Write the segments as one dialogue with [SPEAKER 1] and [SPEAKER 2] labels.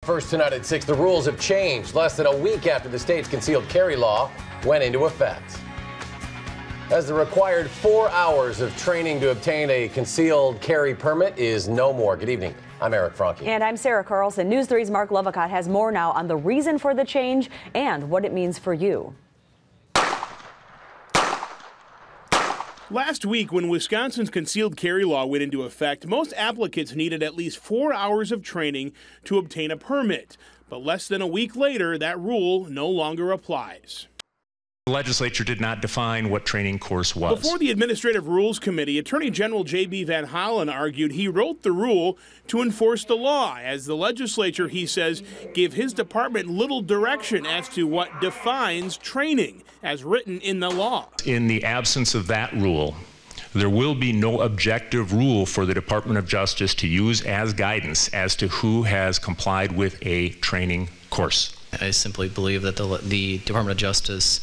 [SPEAKER 1] First tonight at 6, the rules have changed less than a week after the state's concealed carry law went into effect. As the required 4 hours of training to obtain a concealed carry permit is no more. Good evening. I'm Eric Franke.
[SPEAKER 2] And I'm Sarah Carlson. News 3's Marc Lovicott has more now on the reason for the change and what it means for you.
[SPEAKER 3] Last week, when Wisconsin's concealed carry law went into effect, most applicants needed at least 4 hours of training to obtain a permit. But less than a week later, that rule no longer applies.
[SPEAKER 4] The legislature did not define what training course was.
[SPEAKER 3] Before the Administrative Rules Committee, Attorney General J.B. Van Hollen argued he wrote the rule to enforce the law, as the legislature, he says, gave his department little direction as to what defines training, as written in the law.
[SPEAKER 4] In the absence of that rule, there will be no objective rule for the Department of Justice to use as guidance as to who has complied with a training course.
[SPEAKER 5] I simply believe that the Department of Justice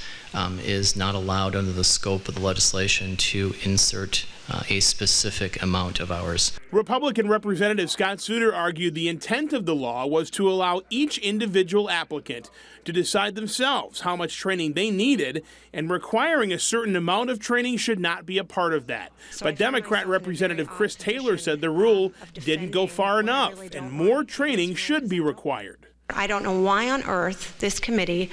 [SPEAKER 5] is not allowed under the scope of the legislation to insert a specific amount of hours.
[SPEAKER 3] Republican Representative Scott Souter argued the intent of the law was to allow each individual applicant to decide themselves how much training they needed, and requiring a certain amount of training should not be a part of that. But Democrat Representative Chris Taylor said the rule didn't go far enough and more training should be required.
[SPEAKER 6] I don't know why on earth this committee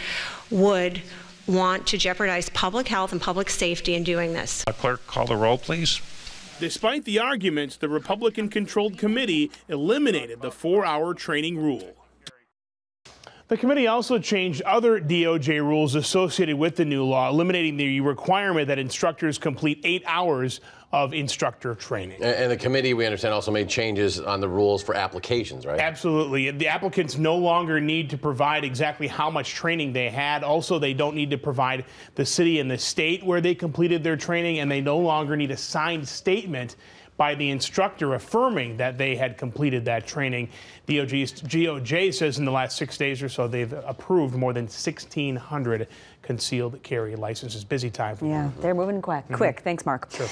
[SPEAKER 6] would want to jeopardize public health and public safety in doing this.
[SPEAKER 7] Clerk, call the roll, please.
[SPEAKER 3] Despite the arguments, the Republican-controlled committee eliminated the 4-hour training rule. The committee also changed other DOJ rules associated with the new law, eliminating the requirement that instructors complete 8 hours of instructor training.
[SPEAKER 1] And the committee, we understand, also made changes on the rules for applications, right?
[SPEAKER 3] Absolutely. The applicants no longer need to provide exactly how much training they had. Also, they don't need to provide the city and the state where they completed their training, and they no longer need a signed statement by the instructor affirming that they had completed that training. DOJ says in the last 6 days or so, they've approved more than 1,600 concealed carry licenses. Busy time for them.
[SPEAKER 2] Yeah, they're moving quick. Thanks, Marc.
[SPEAKER 3] Sure.